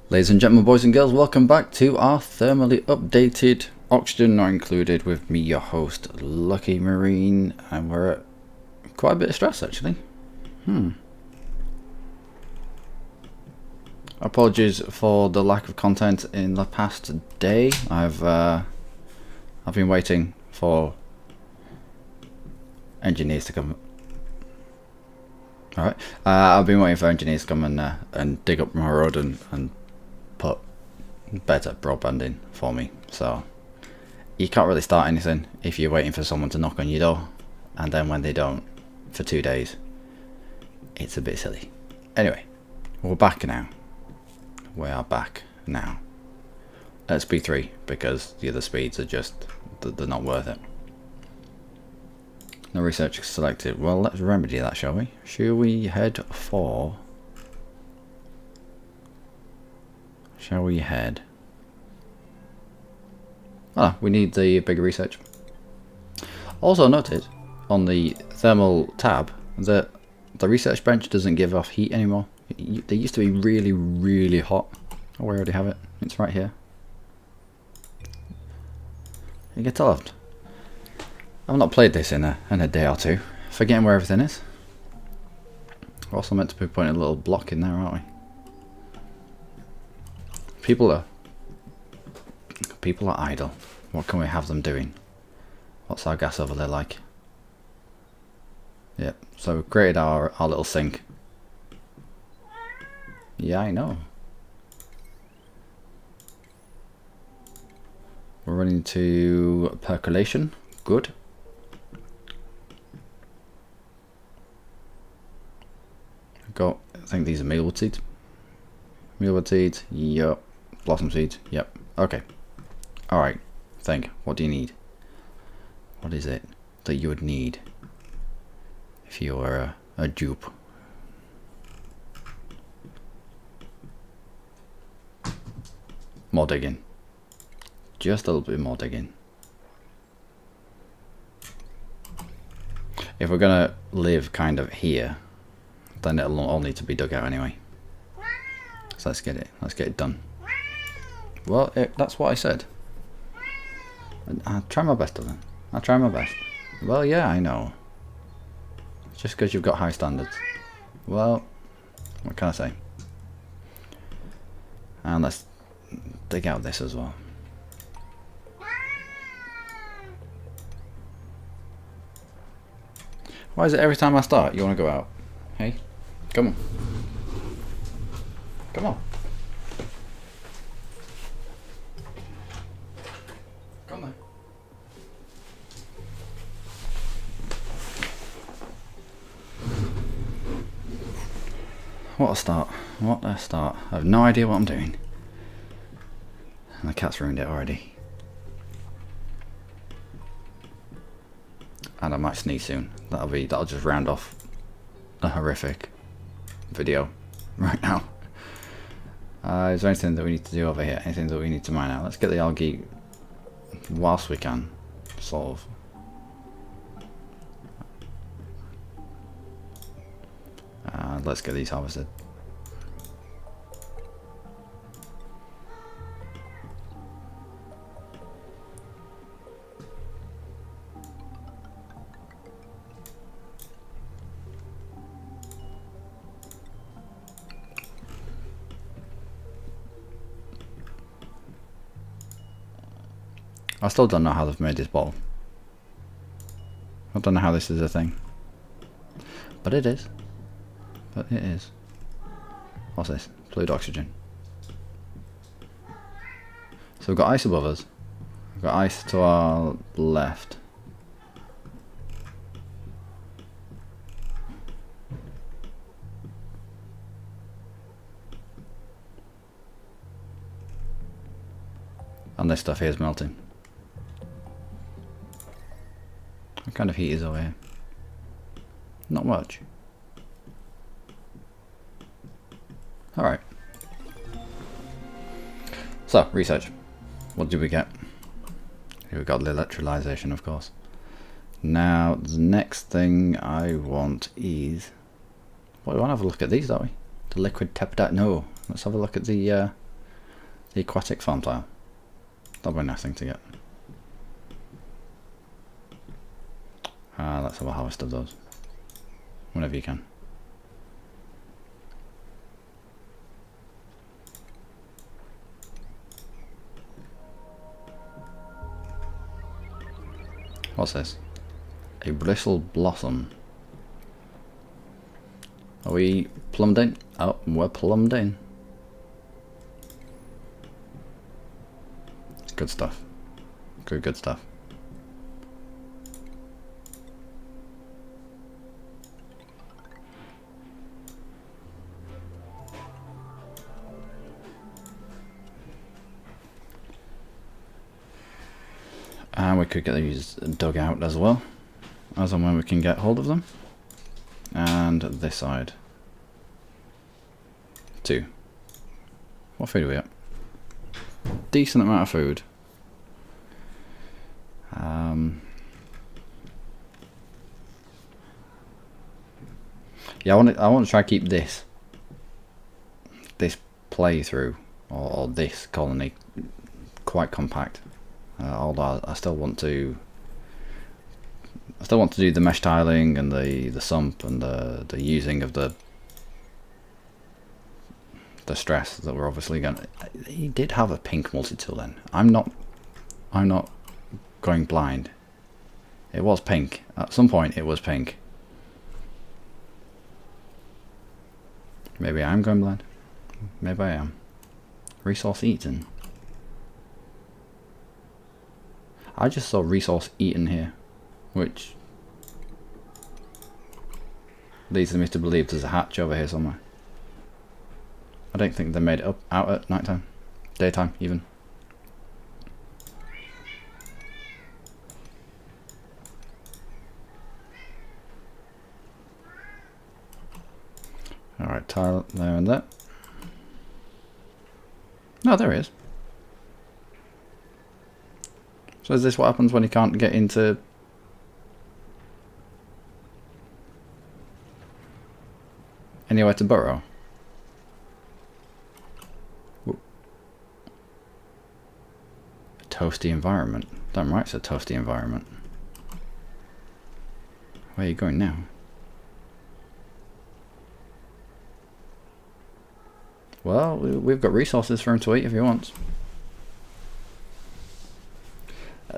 Ladies and gentlemen, boys and girls, welcome back to our thermally updated oxygen not included with me, your host, Luckymarine, and we're at quite a bit of stress actually. Apologies for the lack of content in the past day. I've been waiting for engineers to come. Alright, I've been waiting for engineers to come and dig up my road and put better broadband in for me. So you can't really start anything if you're waiting for someone to knock on your door, and then when they don't for 2 days, it's a bit silly. Anyway, we're back now. We are back now at speed 3 because the other speeds are just, they're not worth it. No research selected. Well, let's remedy that, shall we? Shall we head for... Shall we head... Ah, we need the bigger research. Also noted on the thermal tab that the research bench doesn't give off heat anymore. They used to be really, really hot. Oh, we already have it. It's right here. You can tell I've not played this in a day or two. Forgetting where everything is. We're also meant to be putting a little block in there, aren't we? People are idle. What can we have them doing? What's our gas overlay like? Yep. So we've created our little sink. Yeah, I know. We're running to percolation. Good. Got, I think these are mealwood seeds. Mealwood seeds, yep. Blossom seeds, yep. Okay. Alright. Think. What do you need? What is it that you would need if you were a dupe? More digging. Just a little bit more digging. If we're gonna live kind of here, then it'll all need to be dug out anyway. So let's get it done. Well, that's what I said. I'll try my best, Dylan. I'll try my best. Well, yeah, I know. Just because you've got high standards. Well, what can I say? And let's dig out this as well. Why is it every time I start you want to go out? Hey, come on. Come on. Come on. What a start. What a start. I have no idea what I'm doing. And the cat's ruined it already. And I might sneeze soon. That'll just round off a horrific video right now. Is there anything that we need to do over here? Anything that we need to mine out? Let's get the algae whilst we can, sort of. Let's get these harvested. I still don't know how they've made this bottle. I don't know how this is a thing. But it is. But it is. What's this? Fluid oxygen. So we've got ice above us. We've got ice to our left. And this stuff here is melting. What kind of heat is over here? Not much. Alright. So, research. What did we get? Here we got the electrolyzation, of course. Now, the next thing I want is... Well, we want to have a look at these, don't we? The liquid tepidite. No, let's have a look at the The aquatic farm tile. That'll be a nice thing to get. Let's have a harvest of those. Whenever you can. What's this? A bristle blossom. Are we plumbed in? Oh, we're plumbed in. Good stuff. Good stuff. And we could get these dug out as well, as and when we can get hold of them. And this side. 2. What food are we at? Decent amount of food. Yeah, I want to try to keep this playthrough or this colony quite compact. Although I still want to do the mesh tiling and the sump and the using of the stress that we're obviously going to. He did have a pink multi-tool then. I'm not going blind. It was pink. At some point it was pink. Maybe I'm going blind. Maybe I am. Resource eaten. I just saw resource eaten here, which leads me to believe there's a hatch over here somewhere. I don't think they made it out at night time, daytime even. Alright, tile there and there. No, there he is. So is this what happens when you can't get into... anywhere to burrow? Ooh. A toasty environment. Damn right it's a toasty environment. Where are you going now? Well, we've got resources for him to eat if he wants.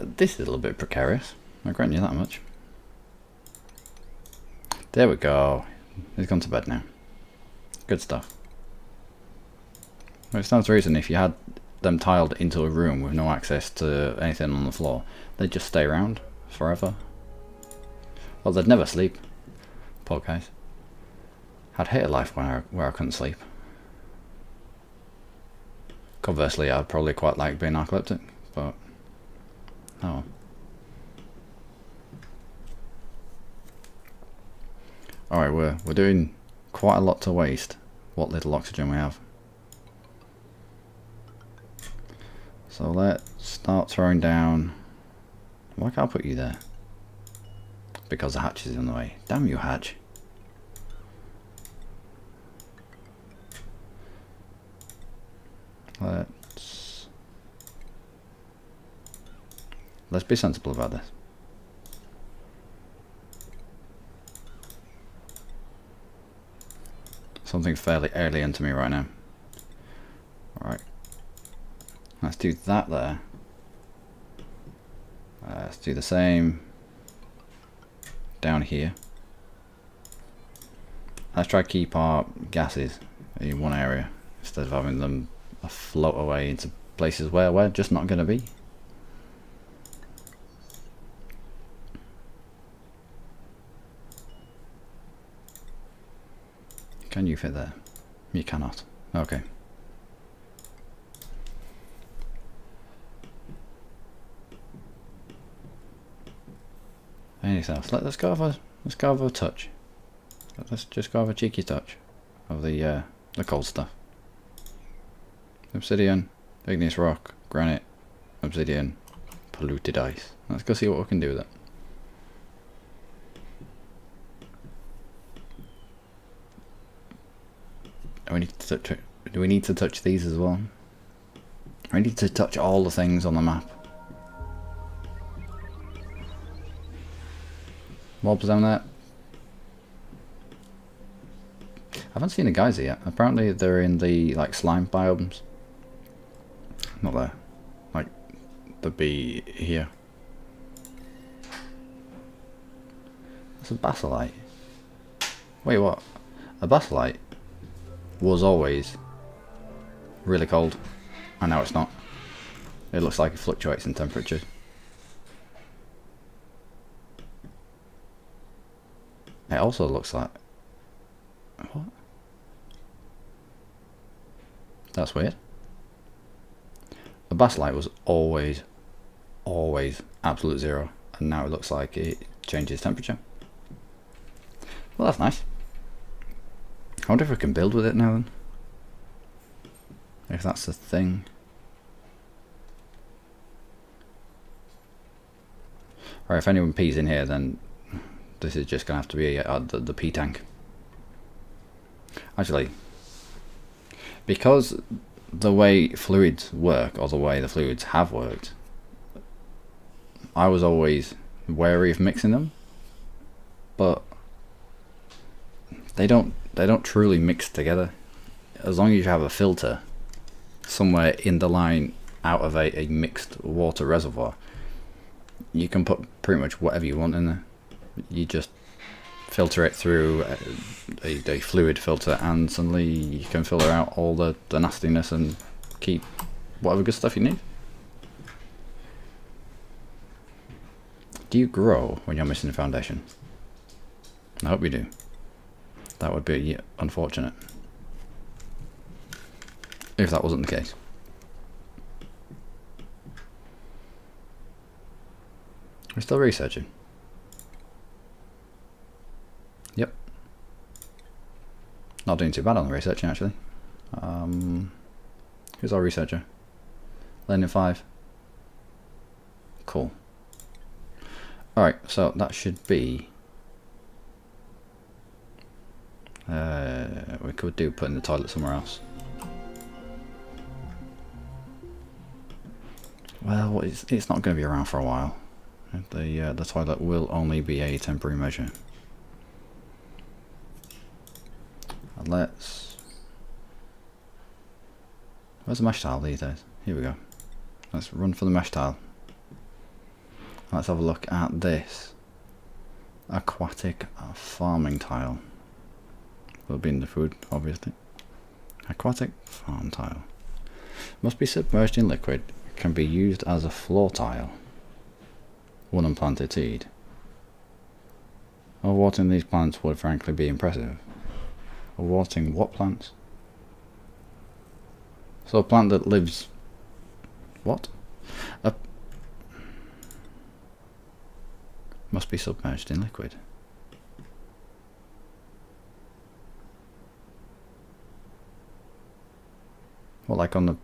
This is a little bit precarious, I grant you that much. There we go. He's gone to bed now. Good stuff. Well, it stands to reason if you had them tiled into a room with no access to anything on the floor, they'd just stay around forever. Well, they'd never sleep. Poor guys. I'd hate a life where I couldn't sleep. Conversely, I'd probably quite like being narcoleptic, but oh. Alright, we're doing quite a lot to waste what little oxygen we have. So let's start throwing down. Why can't I put you there? Because the hatch is in the way. Damn you, hatch. Let's be sensible about this. Something fairly alien to me right now. Alright. Let's do that there. Let's do the same down here. Let's try to keep our gases in one area instead of having them float away into places where we're just not going to be. Can you fit there? You cannot. Okay. Anything else? Let's go over a touch. Let's just go over a cheeky touch of the cold stuff. Obsidian, igneous rock, granite, obsidian, polluted ice. Let's go see what we can do with it. Do we need to touch these as well? I need to touch all the things on the map. Mobs down there. I haven't seen a geyser yet. Apparently they're in the like slime biomes. Not there. Like the bee here. It's a basalite. Wait, what? A basalite was always really cold, and now it's not. It looks like it fluctuates in temperature. It also looks like... What? That's weird. The basalite was always absolute zero, and now it looks like it changes temperature. Well, that's nice. I wonder if we can build with it now then. If that's the thing. Or if anyone pees in here, then this is just going to have to be the pee tank. Actually, because the way fluids work, or the way the fluids have worked, I was always wary of mixing them, but they don't truly mix together. As long as you have a filter somewhere in the line out of a mixed water reservoir, you can put pretty much whatever you want in there. You just filter it through a fluid filter, and suddenly you can filter out all the nastiness and keep whatever good stuff you need. Do you grow when you're missing a foundation? I hope you do. That would be unfortunate if that wasn't the case. We're still researching. Yep. Not doing too bad on the researching actually. Who's our researcher? Learning 5. Cool. Alright, so that should be... we could do putting the toilet somewhere else. Well, it's not going to be around for a while. The toilet will only be a temporary measure. And let's... Where's the mesh tile these days? Here we go. Let's run for the mesh tile. Let's have a look at this. Aquatic farming tile. Will be in the food, obviously. Aquatic farm tile. Must be submerged in liquid. Can be used as a floor tile. One unplanted seed. Overwatering these plants would frankly be impressive. Overwatering what plants? So a plant that lives... What? Must be submerged in liquid. What, like on the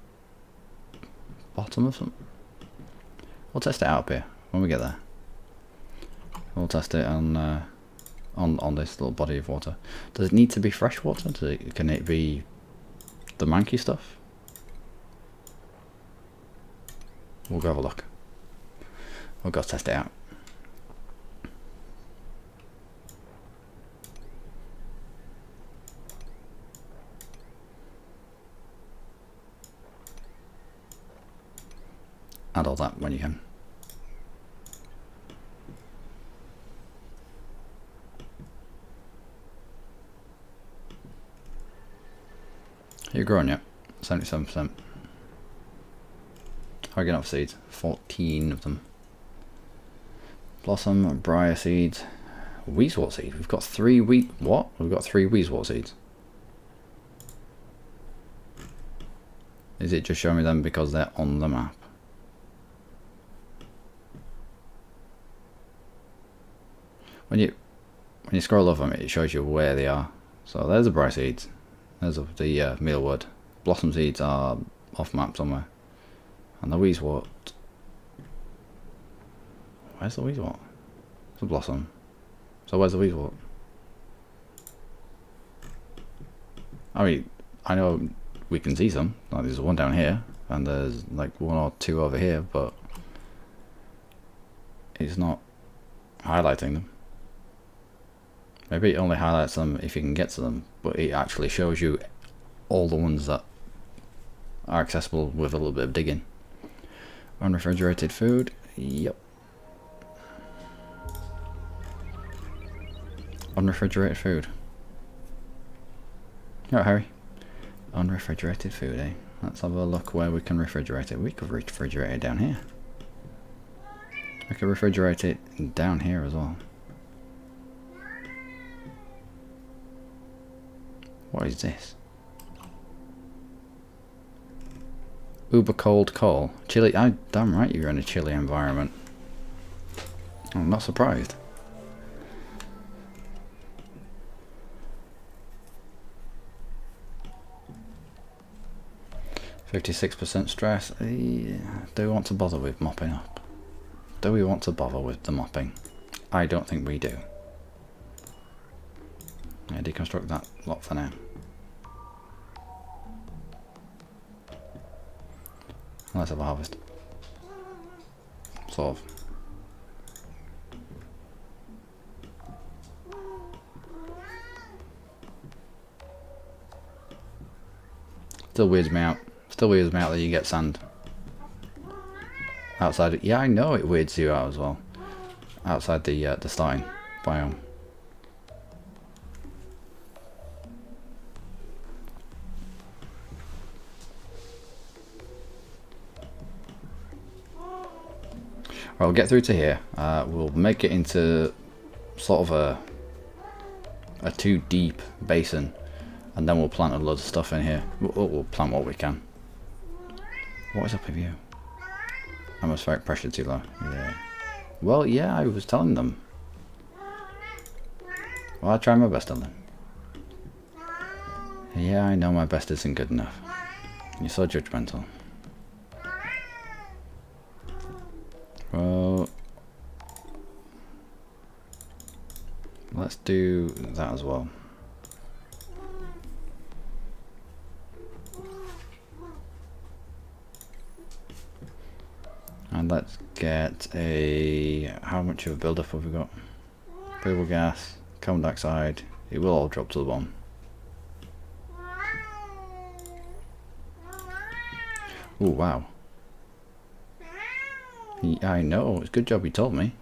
bottom of something? We'll test it out up here when we get there. We'll test it on this little body of water. Does it need to be fresh water? Can it be the manky stuff? We'll go have a look. We'll go test it out. Add all that when you can. You're growing yet? 77%. How are you getting off seeds? 14 of them. Blossom, briar seeds, weezewort seed. We've got 3 what? We've got 3 weezewort seeds. Is it just showing me them because they're on the map? When you scroll over them, it shows you where they are. So there's the briar seeds. There's the mealwood. Blossom seeds are off map somewhere. And the weezewort. Where's the weezewort? It's a blossom. So where's the weezewort? I mean, I know we can see some. Like there's one down here. and there's like 1 or 2 over here, but it's not highlighting them. Maybe it only highlights them if you can get to them, but it actually shows you all the ones that are accessible with a little bit of digging. Unrefrigerated food, yep. Unrefrigerated food. Alright, Harry. Unrefrigerated food, eh? Let's have a look where we can refrigerate it. We could refrigerate it down here. We could refrigerate it down here as well. What is this? Uber cold coal. Chilly. Damn right you're in a chilly environment. I'm not surprised. %56 stress. Do we want to bother with mopping up? Do we want to bother with the mopping? I don't think we do. Yeah, deconstruct that lot for now. Let's have a harvest. Sort of. Still weirds me out. Still weirds me out that you get sand outside it. Yeah, I know it weirds you out as well. Outside the starting biome. Right, we'll get through to here. We'll make it into sort of a 2 deep basin, and then we'll plant a load of stuff in here. We'll plant what we can. What is up with you? Atmospheric pressure too low. Yeah. Well, yeah, I was telling them. Well, I try my best on them. Yeah, I know my best isn't good enough. You're so judgmental. Well, let's do that as well. And let's get a... how much of a build-up have we got? Breathable gas, carbon dioxide. It will all drop to the bottom. Oh wow. Yeah, I know. It's a good job you told me.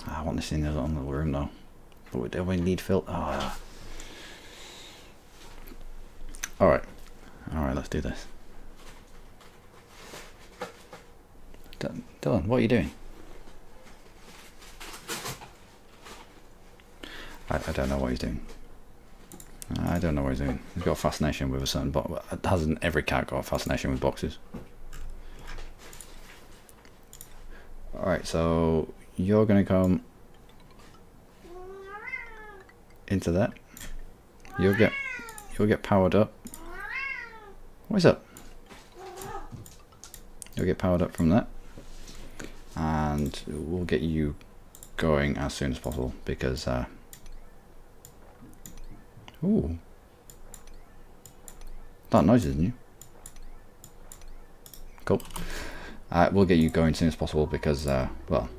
I want this in the other room though. But we need filter. Oh. Alright. Alright, let's do this. Dylan, what are you doing? I don't know what he's doing. I don't know what he's doing. He's got a fascination with a certain box. Hasn't every cat got a fascination with boxes? Alright, so you're going to come into that. You'll get powered up. What is up? You'll get powered up from that. And we'll get you going as soon as possible because ooh. That noise is new. Cool. We'll get you going as soon as possible because, well,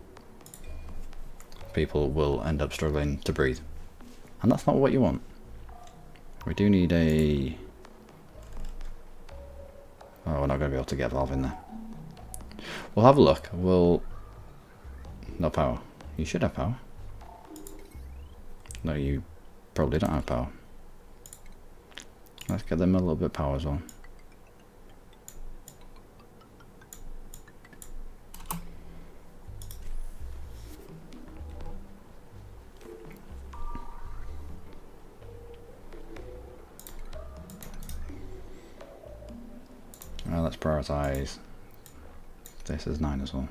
people will end up struggling to breathe. And that's not what you want. We do need a... oh, we're not going to be able to get a valve in there. We'll have a look. We'll... no power. You should have power. No, you probably don't have power. Let's get them a little bit of power as well. Well, let's prioritize this as 9 as well.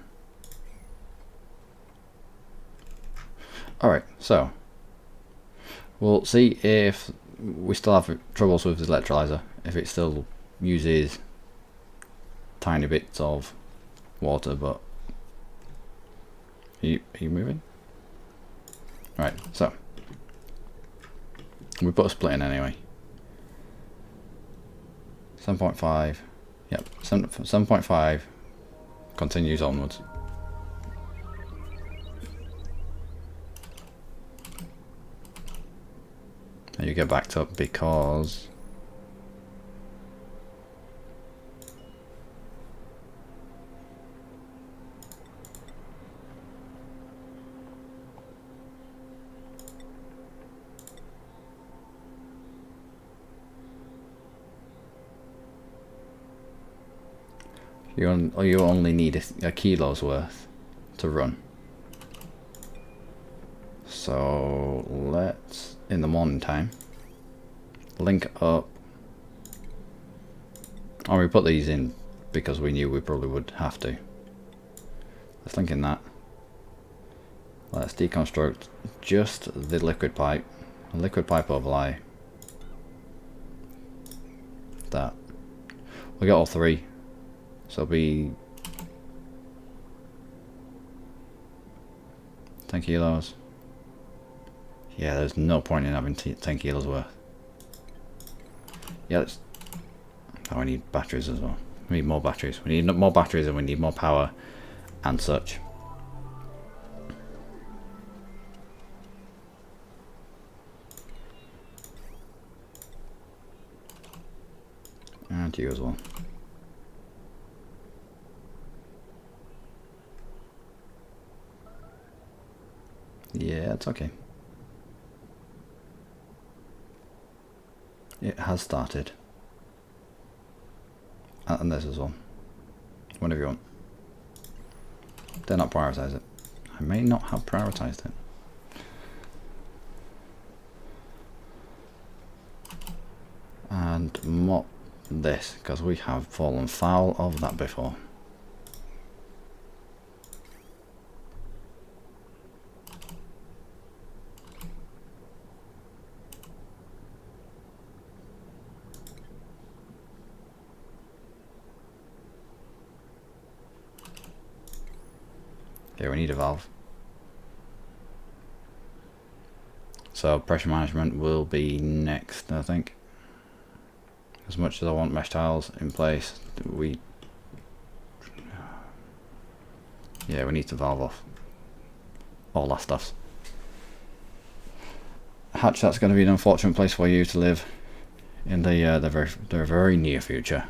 Alright, so we'll see if we still have troubles with the electrolyzer, if it still uses tiny bits of water, but are you moving? Right, so we put a split in anyway. 7.5. Yep, 7.5 continues onwards. And you get backed up because you only need a kilo's worth to run. So let's, in the morning time, link up. Oh, we put these in because we knew we probably would have to. Let's link in that. Let's deconstruct just the liquid pipe overlay. That. We got all three. So it'll be 10 kilos. Yeah, there's no point in having 10 kilos worth. Yeah, let's... Oh, we need batteries as well. We need more batteries. We need more batteries and we need more power and such. And you as well. Yeah, it's okay. It has started. And this as well. Whenever you want. Did not prioritize it. I may not have prioritized it. And mop this, because we have fallen foul of that before. Okay, we need a valve. So pressure management will be next, I think. As much as I want mesh tiles in place, we need to valve off all that stuff. Hatch, that's going to be an unfortunate place for you to live in the very near future,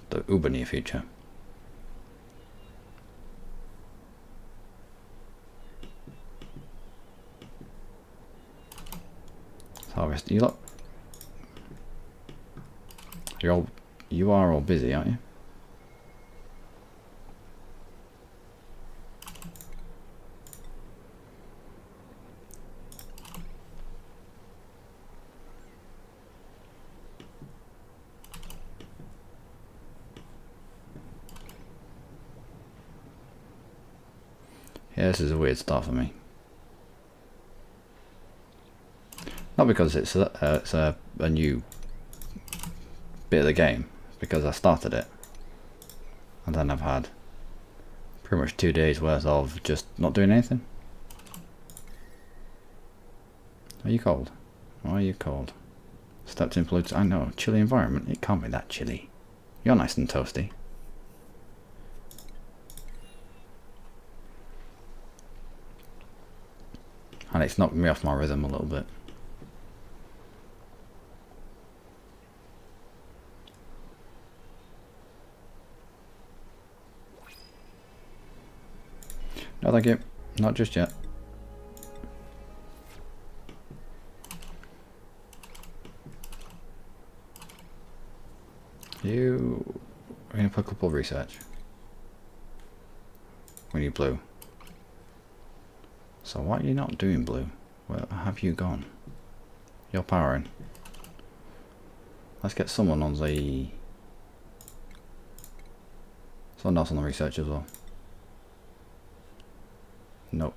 the uber near future. Harvest. You are all busy, aren't you? Yeah, this is a weird start for me. Not because it's a new bit of the game, because I started it and then I've had pretty much 2 days worth of just not doing anything. Are you cold? Why are you cold? Stepped in polluted. I know, chilly environment. It can't be that chilly. You're nice and toasty. And it's knocked me off my rhythm a little bit. No, thank you. Not just yet. You are going to put a couple of research. We need blue. So why are you not doing blue? Where have you gone? You're powering. Let's get someone on the... Someone else on the research as well. Nope.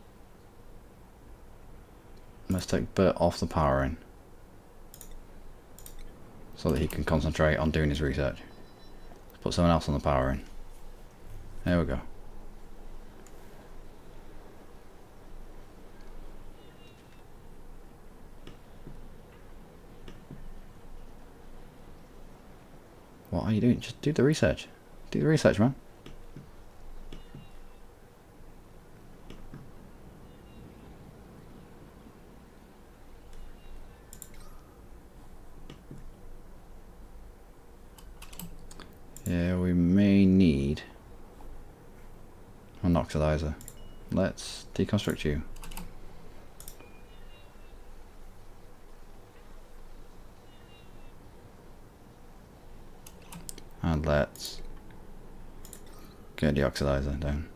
Let's take Bert off the powering, so that he can concentrate on doing his research. Let's put someone else on the powering. There we go. What are you doing? Just do the research. Do the research, man. Yeah, we may need an oxidizer. Let's deconstruct you. And let's get the oxidizer down.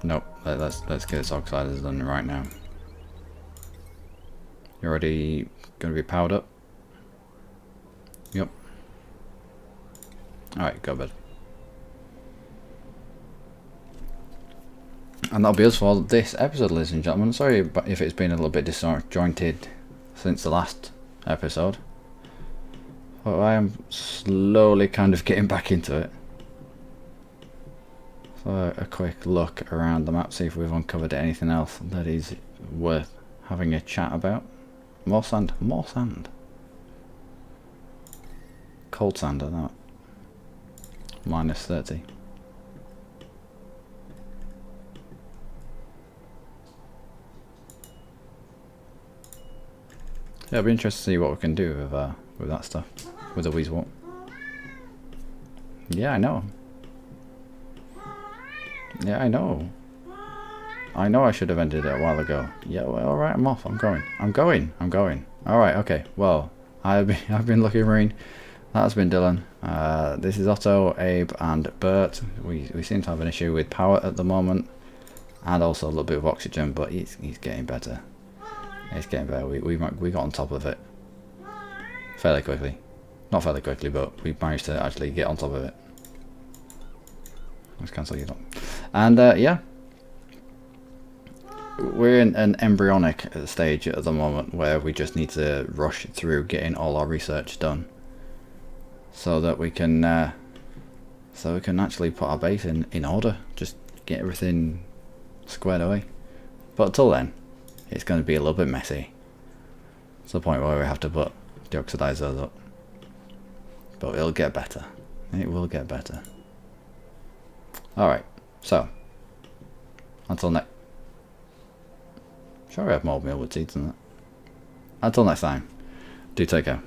Nope, let's get this oxidizer done right now. You're already going to be powered up? Yep. Alright, go to bed. And that'll be us for this episode, ladies and gentlemen. Sorry if it's been a little bit disjointed since the last episode. But I am slowly kind of getting back into it. So a quick look around the map, see if we've uncovered anything else that is worth having a chat about. More sand, more sand. Cold sand at that. Minus 30. Yeah, it'll be interesting to see what we can do with that stuff, with the weasel. Yeah, I know. Yeah, I know. I know I should have ended it a while ago. Yeah, well, alright, I'm off. I'm going. Alright, okay. Well, I've been Luckymarine. That's been Dylan. This is Otto, Abe, and Bert. We seem to have an issue with power at the moment, and also a little bit of oxygen, but he's getting better. It's getting better. We got on top of it fairly quickly. Not fairly quickly, but we managed to actually get on top of it. Let's cancel you. And yeah, we're in an embryonic stage at the moment where we just need to rush through getting all our research done, so that we can actually put our base in order. Just get everything squared away. But until then, it's going to be a little bit messy. It's the point where we have to put the oxidizers up. But it'll get better. It will get better. Alright, so until next. Sure, we have more meal with seeds than that. Until next time, do take care.